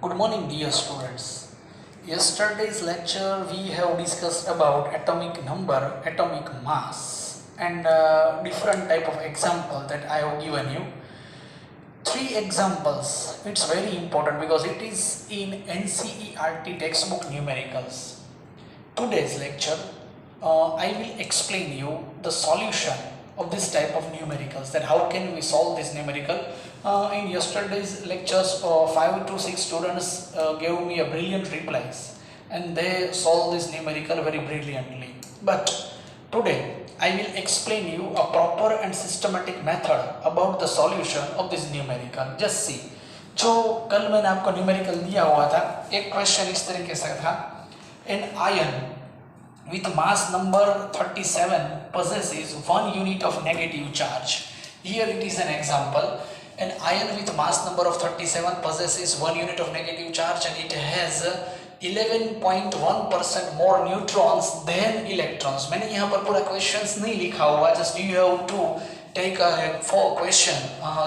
Good morning, dear students. Yesterday's lecture we have discussed about atomic number, atomic mass, and different type of example that I have given you. Three examples. It's very important because it is in NCERT textbook numericals. Today's lecture, I will explain you the solution of this type of numericals, that how can we solve this numerical. In yesterday's lectures, 5 to 6 students gave me a brilliant replies and they solved this numerical very brilliantly. But today I will explain you a proper and systematic method about the solution of this numerical. Just see, जो कल मैंने आपको numerical दिया हुआ था, एक question इस तरीके से था, an ion with mass number 37 possesses 1 unit of negative charge. Here it is an example. An ion with mass number of 37 possesses 1 unit of negative charge and it has 11.1% more neutrons than electrons. मैंने यहाँ पर पूरा questions नहीं लिखा हुआ, just you have to take a 4 question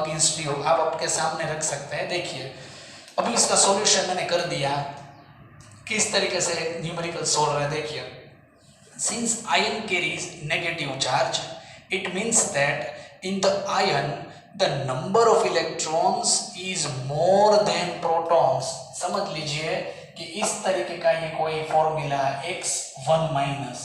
against you. आप आपके सामने रख सकते हैं. देखिए, अभी इसका सॉल्यूशन मैंने कर दिया. किस तरीके से न्यूमेरिकल सोल्व रहा है देखिए. Since ion carries negative charge, it means that in the ion the number of electrons is more than protons. समझ लीजिए कि इस तरीके का ये कोई फॉर्मूला x1 माइनस,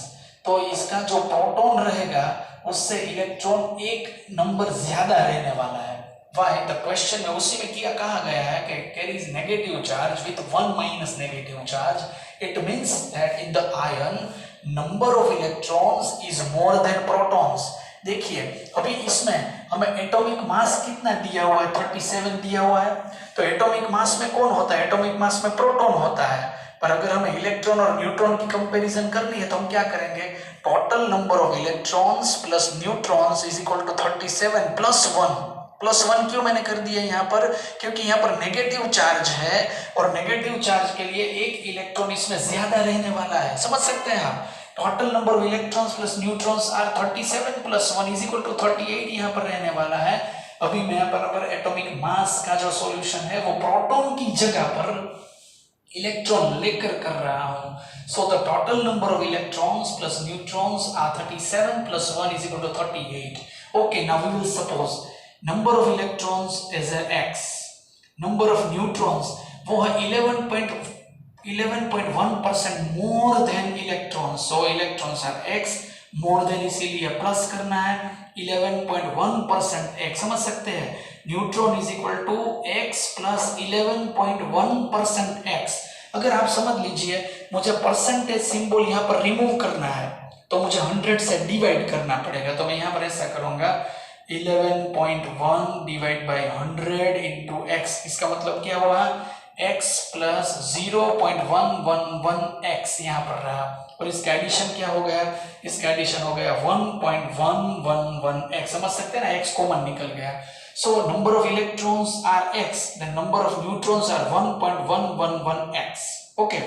तो इसका जो प्रोटॉन रहेगा उससे इलेक्ट्रॉन एक नंबर ज्यादा रहने वाला है. Why? The question में उसी में किया कहा गया है कि carries negative charge with 1 minus negative charge. It means that in the ion number of electrons is more than protons. देखिए, अभी इसमें हमें एटॉमिक मास कितना दिया हुआ है, 37 दिया हुआ है. तो एटॉमिक मास में कौन होता है? एटॉमिक मास में प्रोटॉन होता है. पर अगर हमें इलेक्ट्रॉन और न्यूट्रॉन की कंपैरिजन करनी है तो हम क्या करेंगे? Total number of electrons plus neutrons is equal to 37 plus 1. Plus 1 क्यों मैंने कर दिया यहाँ पर? क्योंकि यहाँ पर नेगेटिव चार्ज है और नेगेटिव चार्ज के लिए एक इलेक्ट्रॉन इसमें ज्यादा रहने वाला है. समझ सकते हैं आप? Total number of electrons plus neutrons are 37 plus 1 is equal to 38 यहाँ पर रहने वाला है. अभी मैं बराबर एटॉमिक मास का जो सॉल्यूशन है वो प्रोटॉन की जगह पर इलेक्ट्रॉन लेकर कर रहा हूं. So the total number of electrons plus neutrons are 37 plus 1 is equal to 38. Okay, now we will suppose number of electrons is x, number of neutrons वो है 11.1% more than electrons. So electrons are x more than, इसीलिए plus करना है 11.1% x. समझ सकते हैं? Neutron is equal to x plus 11.1% x. अगर आप समझ लीजिए मुझे परसेंटेज सिंबल यहाँ पर रिमूव करना है तो मुझे 100 से डिवाइड करना पड़ेगा. तो मैं यहाँ पर ऐसा करूंगा 11.1 डिवाइड बाई 100 इंटू x. इसका मतलब क्या हुआ? x प्लस 0.111x यहाँ पर रहा और इसका एडिशन क्या हो गया? इसका एडिशन हो गया 1.111x. समझ सकते हैं ना? x कॉमन निकल गया. So number of electrons are x, the number of neutrons are 1.111x. Okay,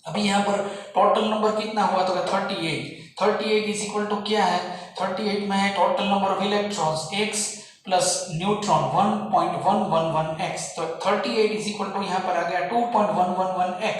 अभी यहाँ पर टोटल नंबर कितना हुआ? तो 38. 38 इज इक्वल टू क्या है? 38 में है total number of electrons x plus neutron 1.111x. तो 38 इज इक्वल टू यहाँ पर आ गया 2.111x.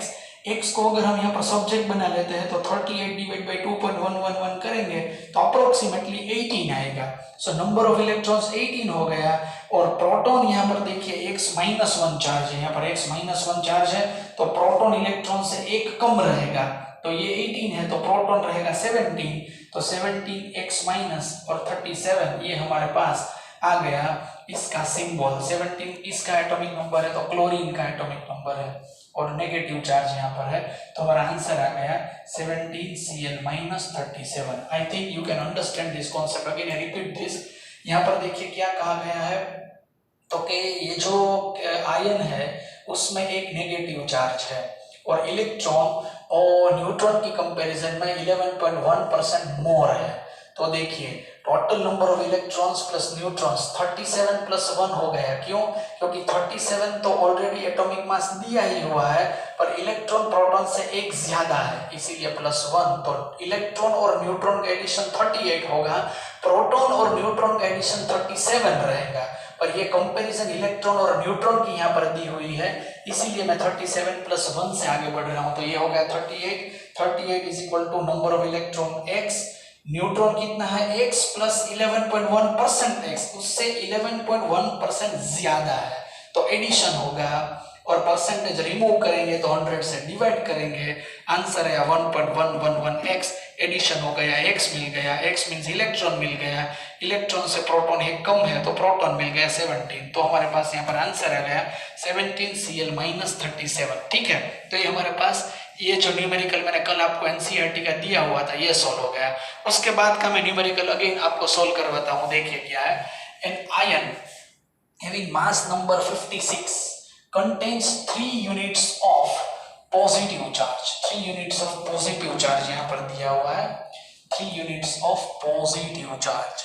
x को अगर हम यहाँ पर सब्जेक्ट बना लेते हैं तो 38 डिवाइड बाई 2.111 करेंगे तो अप्रोक्सीमेटली 18 आएगा. सो नंबर ऑफ इलेक्ट्रॉन्स 18 हो गया. और प्रोटॉन यहाँ पर देखिए x-1 चार्ज है, यहाँ पर x-1 चार्ज है तो प्रोटॉन इलेक्ट्रॉन से एक कम रहेगा. तो ये 18 है तो प्रोटॉन रहेगा 17. तो 17x माइनस और 37 ये हमारे पास आ गया. इसका सिंबल 17 इसका एटॉमिक नंबर है तो क्लोरीन का एटॉमिक नंबर है और नेगेटिव चार्ज यहाँ पर है तो हमारा आंसर आ गया 17Cl-37. I think you can understand this concept. Again I repeat this. यहाँ पर देखिए क्या कहा गया है, तो कि ये जो आयन है उसमें एक नेगेटिव चार्ज है और इलेक्ट्रॉन और न्यूट्रॉन की कंपैरिजन में 11.1% मोर है. तो देखिए total number of electrons plus neutrons 37 plus 1 हो गया. क्यों? क्योंकि 37 तो ऑलरेडी एटॉमिक मास दिया ही हुआ है पर इलेक्ट्रॉन प्रोटॉन से एक ज्यादा है इसीलिए प्लस 1. तो इलेक्ट्रॉन और न्यूट्रॉन का एडिशन 38 होगा, प्रोटॉन और न्यूट्रॉन का एडिशन 37 रहेगा. और ये कंपैरिजन इलेक्ट्रॉन और न्यूट्रॉन की यहाँ पर दी हुई है, इसीलिए मैं 37 + 1 से आगे बढ़ रहा हूँ। तो ये हो गया 38 is equal to number of electron x, neutron कितना है x प्लस 11.1% x, उससे 11.1% ज्यादा है तो एडिशन होगा, और परसेंटेज रिमूव करेंगे तो 100 से डिवाइड करेंगे, आंसर है 1.111x, एडिशन हो गया, x मिल गया, x मींस इलेक्ट्रॉन मिल गया, इलेक्ट्रॉन से प्रोटॉन एक कम है तो प्रोटॉन मिल गया 17, तो हमारे पास यहाँ पर आंसर आ गया 17Cl-37। ठीक है, तो ये हमारे पास ये जो न्यूमेरिकल मैंने कल आपको एनसीईआरटी का दिया हुआ था ये सॉल्व हो गया। उसके बाद का मैं न्यूमेरिकल अगेन आपको सॉल्व करवाता हूँ। देखिए क्या है, an ion having mass number 56 contains 3 units of positive charge, 3 units of positive charge यहाँ पर दिया हुआ है, 3 units of positive charge।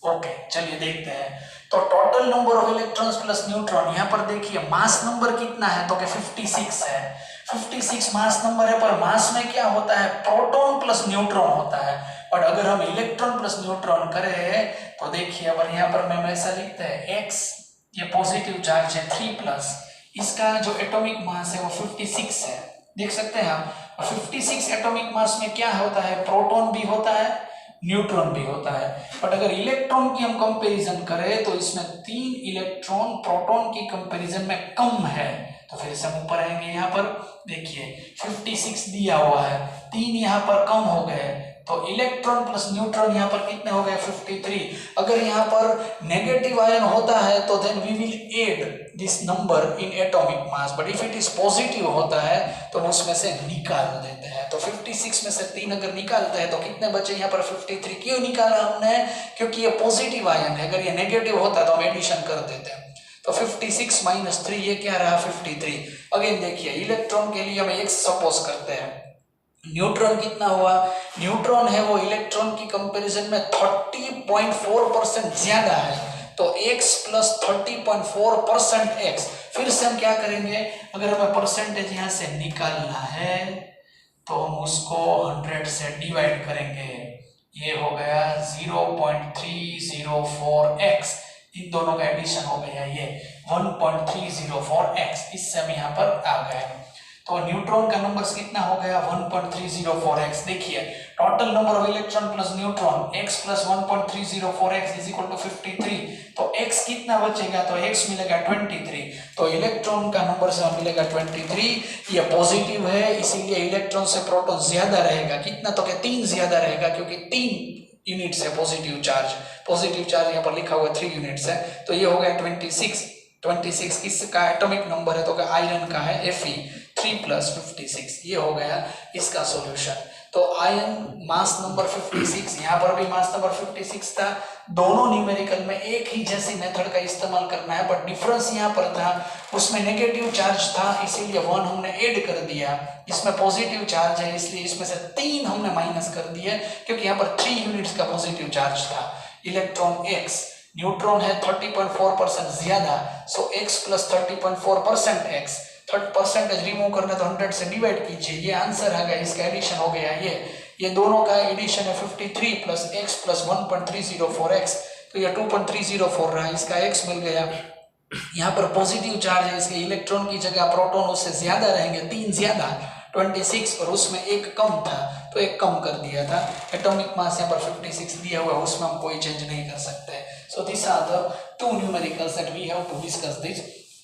Okay, चलिए देखते हैं। तो total number of electrons plus neutron, यहाँ पर देखिए मास नंबर कितना है, तो क्या 56 है, 56 मास नंबर है, पर मास में क्या होता है, प्रोटॉन प्लस न्यूट्रॉन होता है, और अगर हम इलेक्ट्रॉन प्लस न्यूट्रॉन करें तो देखिए अब यहाँ पर मैं ऐसा लिखता है x, ये पॉजिटिव चार्ज है 3+, इसका जो एटॉमिक मास है वो 56 है, देख सकते हैं हम। 56 एटॉमिक मास में क्या होता है, प्रोटॉन भी होता है, न्यूट्रॉन भी होता है, बट अगर इलेक्ट्रॉन की हम कंपैरिजन करें तो इसमें 3 इलेक्ट्रॉन प्रोटॉन की कंपैरिजन में कम है। तो फिर से हम ऊपर आएंगे, यहाँ पर देखिए 56 दिया हुआ है, 3 यहाँ पर कम हो गए, तो इलेक्ट्रॉन प्लस न्यूट्रॉन यहाँ पर कितने हो गए 53। अगर यहाँ पर नेगेटिव आयन होता है तो then we will add this number in atomic mass, but if it is positive होता है तो उसमें से निकाल देते हैं। तो 56 में से 3 अगर निकालते हैं तो कितने बचे यहाँ पर 53। क्यों निकाला हमने, क्योंकि ये पॉजिटिव आयन है, अगर ये नेगेटिव होता तो हम एडिशन कर देते हैं। तो 56 - 3 ये क्या रहा 53। अगेन देखिए इलेक्ट्रॉन के लिए हम x सपोज करते हैं, न्यूट्रॉन कितना हुआ, न्यूट्रॉन है वो इलेक्ट्रॉन की कंपैरिजन में 30.4% ज्यादा है, तो x प्लस 30.4% x। फिर से हम क्या करेंगे, अगर हमें परसेंटेज यहाँ से निकालना है तो हम उसको 100 से डिवाइड करेंगे, ये हो गया 0.304x, इन दोनों का एडिशन हो गया ये 1.304x, इससे हम यहाँ पर आ गए। तो न्यूट्रॉन का नंबर्स कितना हो गया 1.304x। देखिए total number of electron plus neutron x plus 1.304x is equal to 53, तो x कितना बचेगा, तो x मिलेगा 23, तो इलेक्ट्रॉन का नंबर से मिलेगा 23, ये पॉजिटिव है इसीलिए इलेक्ट्रॉन से प्रोटॉन ज्यादा रहेगा, कितना, तो क्या 3 ज्यादा रहेगा, क्योंकि 3 यूनिट्स है पॉजिटिव चार्ज यहाँ पर लिखा हुआ 3 यूनिट्स है, तो ये हो गया 26 किसका एटॉमिक नंबर है, तो क्या आयरन का है Fe 3 + 56, ये हो गया इसका सॉल्यूशन। तो आयन मास नंबर 56, यहाँ पर भी मास नंबर 56 था, दोनों न्यूमेरिकल में एक ही जैसी मेथड का इस्तेमाल करना है, बट डिफरेंस यहाँ पर था, उसमें नेगेटिव चार्ज था इसीलिए 1 हमने ऐड कर दिया, इसमें पॉजिटिव चार्ज है इसलिए इसमें से 3 हमने माइनस कर दिए, क्योंकि यहाँ पर 3 यूनिट्स का पॉजिटिव चार्ज था। इलेक्ट्रॉन x, न्यूट्रॉन है 30.4% ज्यादा, सो x प्लस 30.4% x, 30% रिमूव करना तो 100 से डिवाइड कीजिए, ये आंसर आ गया, इसका एडिशन हो गया, ये दोनों का एडिशन है 53 प्लस x प्लस 1.304x, तो ये 2.304 रहा, इसका x मिल गया। यहाँ पर पॉजिटिव चार्ज है, इसके इलेक्ट्रॉन की जगह प्रोटॉन उससे ज्यादा रहेंगे, 3 ज्यादा 26, और उसमें एक कम था तो एक कम कर दिया था। एटॉमिक मास यहाँ पर 56 दिया हुआ है, उसमें हम कोई चेंज नहीं कर सकते। So this are the 2 numericals that we have to discuss this.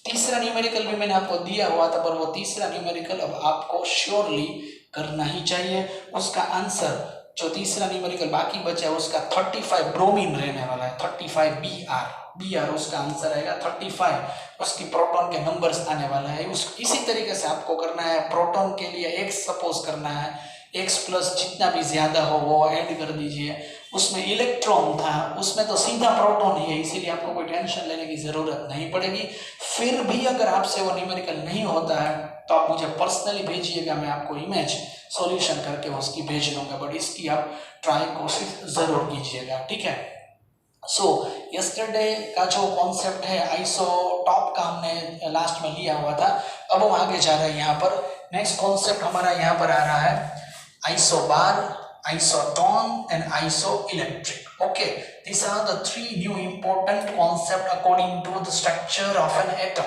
तीसरा न्यूमेरिकल भी मैंने आपको दिया हुआ था, पर वो तीसरा न्यूमेरिकल अब आपको श्योरली करना ही चाहिए। उसका आंसर जो तीसरा न्यूमेरिकल बाकी बचा है उसका 35 ब्रोमीन रहने वाला है, 35 Br उसका आंसर आएगा 35, उसकी प्रोटॉन के नंबर्स आने वाला है। इसी तरीके से आपको करना है, प्रोटॉन के लिए x सपोज करना है, x प्लस जितना भी ज्यादा हो वो ऐड कर दीजिए। उसमें इलेक्ट्रॉन था, उसमें तो सीधा प्रोटॉन ही है, इसीलिए आपको कोई टेंशन लेने की जरूरत नहीं पड़ेगी। फिर भी अगर आपसे वो न्यूमेरिकल नहीं होता है तो आप मुझे पर्सनली भेजिएगा, मैं आपको इमेज सॉल्यूशन करके उसकी भेज दूंगा, बट इसकी आप ट्राई कोशिश जरूर कीजिएगा, ठीक है। सो यस्टरडे का जो कॉन्सेप्ट है आइसोटॉप का हमने लास्ट में लिया हुआ था, अब हम आगे जा रहे हैं। यहाँ पर नेक्स्ट कॉन्सेप्ट हमारा यहाँ पर आ रहा है isobar, isoton and isoelectric. Okay, these are the three new important concepts according to the structure of an atom.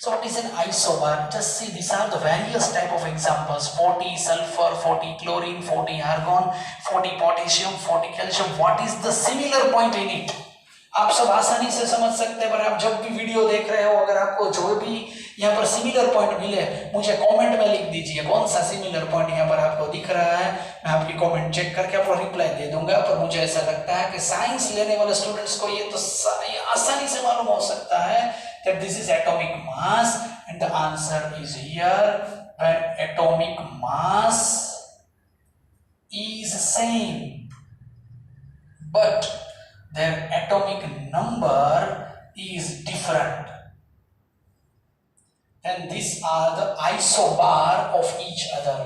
So what is an isobar? Just see, these are the various type of examples: 40 sulfur, 40 chlorine, 40 argon, 40 potassium, 40 calcium. What is the similar point in it? आप सब आसानी से समझ सकते हैं, पर आप जब भी वीडियो देख रहे हो, अगर आपको जो भी यहाँ पर सिमिलर पॉइंट मिले, मुझे कमेंट में लिख दीजिए कौन सा सिमिलर पॉइंट यहाँ पर आपको दिख रहा है। मैं आपकी कमेंट चेक करके आपको रिप्लाई दे दूंगा। पर मुझे ऐसा लगता है कि साइंस लेने वाले स्टूडेंट्स को ये तो आसानी से मालूम हो सकता है that this is atomic mass, and the answer is here. When atomic mass is same but their atomic number is different, and these are the isobar of each other.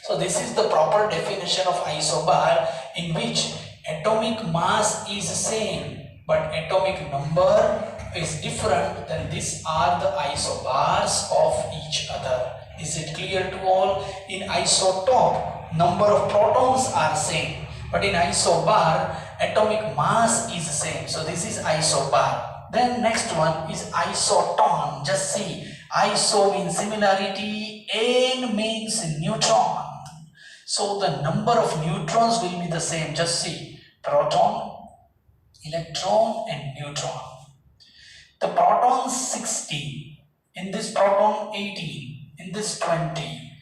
So this is the proper definition of isobar, in which atomic mass is same but atomic number is different. Then these are the isobars of each other. Is it clear to all? In isotope, number of protons are same, but in isobar, atomic mass is same. So this is isobar. Then next one is isoton. Just see, iso means similarity, n means neutron. So the number of neutrons will be the same. Just see, proton, electron and neutron. The proton 16, in this proton 18, in this 20,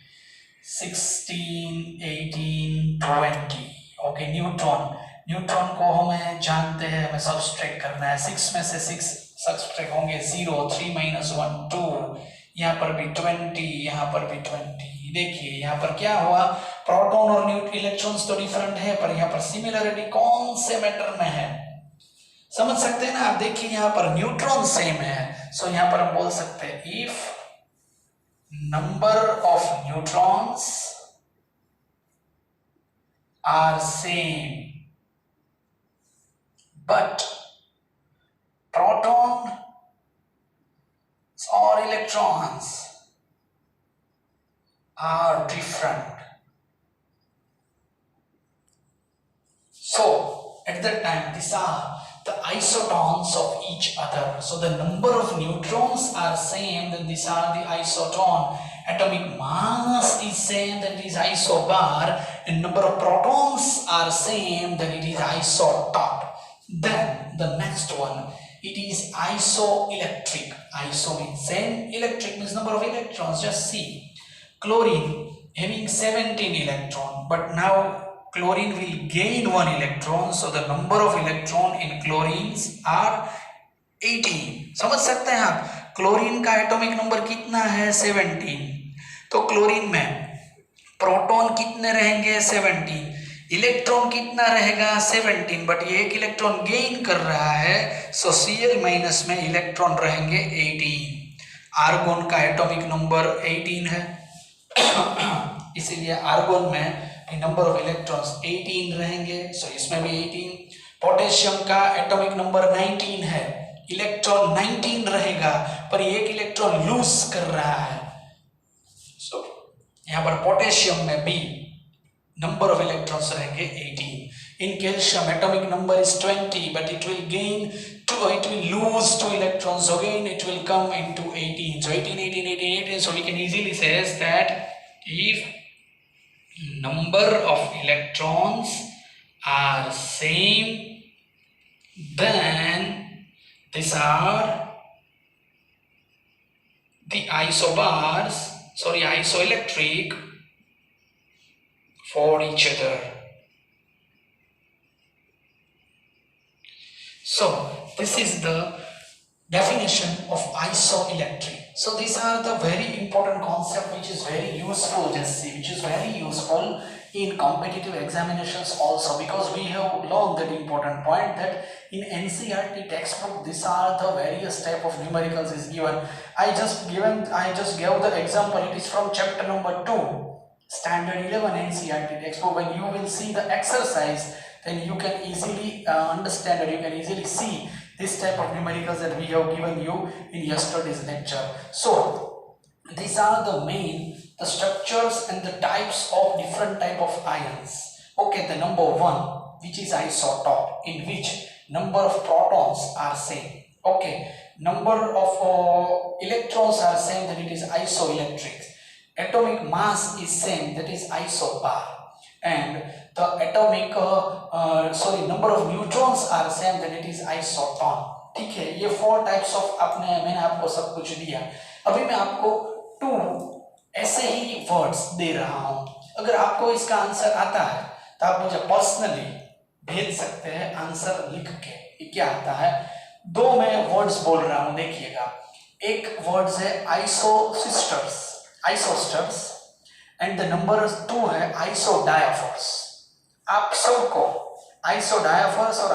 16, 18, 20. Okay, neutron. Neutron को हमें जानते हैं, हमें subtract करना है। 6 में से 6 subtract होंगे 0, 3 - 1 2, यहाँ पर भी 20, यहाँ पर भी 20। देखिए यहाँ पर क्या हुआ, प्रोटॉन और इलेक्ट्रॉन्स तो डिफरेंट है, पर यहाँ पर सिमिलरिटी कौन से मैटर में है, समझ सकते हैं ना आप। देखिए यहाँ पर न्यूट्रॉन सेम है, सो यहाँ पर हम बोल सकते हैं if number of neutrons are same but protons or electrons are different. So at that time these are the isotons of each other. So the number of neutrons are same, then these are the isoton. Atomic mass is same, then it is isobar, and number of protons are same, then it is isotope. Then the next one, it is isoelectric. Iso means same, electric means number of electrons. Just see, chlorine having 17 electron, but now chlorine will gain 1 electron, so the number of electron in chlorines are 18. समझ सकते हैं आप, chlorine का atomic number कितना है 17, तो chlorine में proton कितने रहेंगे 17, इलेक्ट्रॉन कितना रहेगा 17, बट ये एक इलेक्ट्रॉन गेन कर रहा है, सो Cl माइनस में इलेक्ट्रॉन रहेंगे 18। आर्गोन का एटॉमिक नंबर 18 है, इसीलिए आर्गोन में नंबर ऑफ इलेक्ट्रॉन्स 18 रहेंगे, सो इसमें भी 18। पोटेशियम का एटॉमिक नंबर 19 है, इलेक्ट्रॉन 19 रहेगा, पर एक इलेक्ट्रॉन लूज कर रहा है, सो यहाँ पर पोटेशियम में भी number of electrons रहेंगे 18। In calcium atomic number is 20, but it will gain 2, it will lose 2 electrons, again it will come into 18, so 18, 18, 18, 18. So we can easily say that if number of electrons are same, then these are the isobars, sorry, isoelectric for each other. So this is the definition of isoelectric. So these are the very important concept which is very useful, just see, which is very useful in competitive examinations also, because we have learned that important point that in NCERT textbook these are the various type of numericals is given. I just gave the example. It is from chapter number 2. Standard 11 NCERT textbook. When you will see the exercise, then you can easily understand, or you can easily see this type of numericals that we have given you in yesterday's lecture. So these are the structures and the types of different type of ions. Okay, the number 1, which is isotope, in which number of protons are same. Okay, number of electrons are same, that it is isoelectric. Atomic mass is same, that is isobar. And the atomic number of neutrons are same, then it is isoton. ठीक है, ये 4 types of मैंने आपको सब कुछ दिया. अभी मैं आपको 2 ऐसे ही वर्ड्स दे रहा हूं. अगर आपको इसका आंसर आता है तो आप मुझे पर्सनली भेज सकते हैं आंसर लिख के. ये क्या आता है? 2 मैं वर्ड्स बोल रहा हूं, देखिएगा. एक वर्ड्स है आइसोस्टर्स एंड द नंबर 2 है आइसोडायाफर्स. आप सबको आइसोडायाफर्स और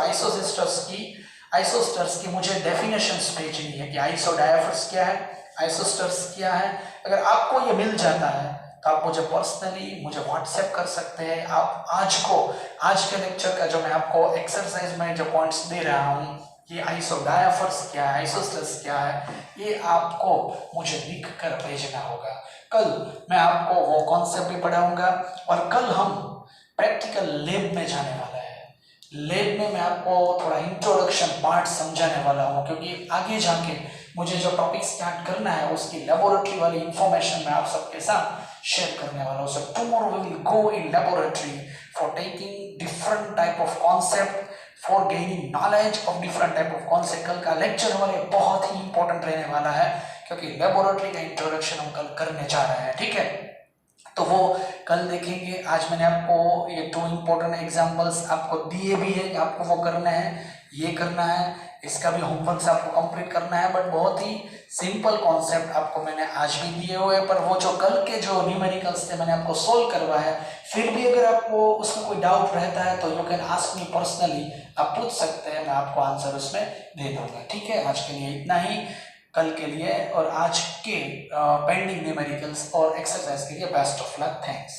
आइसोस्टर्स की मुझे डेफिनेशंस भेजनी है कि आइसोडायाफर्स क्या है, आइसोस्टर्स क्या है. अगर आपको ये मिल जाता है तो आप मुझे पर्सनली मुझे व्हाट्सएप कर सकते हैं. आप आज के लेक्चर का जो मैं आपको एक्सरसाइज में जो पॉइंट्स दे रहा हूँ, ये आइसोडायाफर्स क्या है, आइसोस्टर्स क्या है, ये आपको मुझे लिख कर भेजना होगा. कल मैं आपको वो कॉन्सेप्ट भी पढ़ाऊंगा और कल हम प्रैक्टिकल लैब में जाने वाला है. लैब में मैं आपको थोड़ा इंट्रोडक्शन पार्ट समझाने वाला हूँ, क्योंकि आगे जाके मुझे जो टॉपिक स्टार्ट करना है उसकी लेबोरेटरी वाली इंफॉर्मेशन मैं आप सबके साथ शेयर करने वाला हूँ. So tomorrow we will go in laboratory for taking different type of concept, for gaining knowledge of different type of concept. कल का लेक्चर हमारे बहुत ही इंपॉर्टेंट रहने वाला है, क्योंकि लेबोरेटरी का इंट्रोडक्शन हम कल करने जा रहे हैं. ठीक है, तो वो कल देखेंगे. आज मैंने आपको ये 2 इंपॉर्टेंट एग्जांपल्स आपको दिए भी है, आपको वो करना है, ये करना है. इसका भी होमवर्क आपको कंप्लीट करना है, बट बहुत ही सिंपल कॉन्सेप्ट आपको मैंने आज भी दिए हुए हैं. पर वो जो कल के जो न्यूमेरिकल्स थे मैंने आपको सोल्व करवाया है. फिर भी अगर आपको उसमें कोई डाउट रहता है तो you can ask me personally, आप पूछ सकते हैं, मैं आपको आंसर उसमें दे दूंगा. ठीक है, आज के लिए इतना ही. कल के लिए और आज के पेंडिंग न्यूमेरिकल्स और एक्सरसाइज के लिए बेस्ट ऑफ लक. थैंक्स.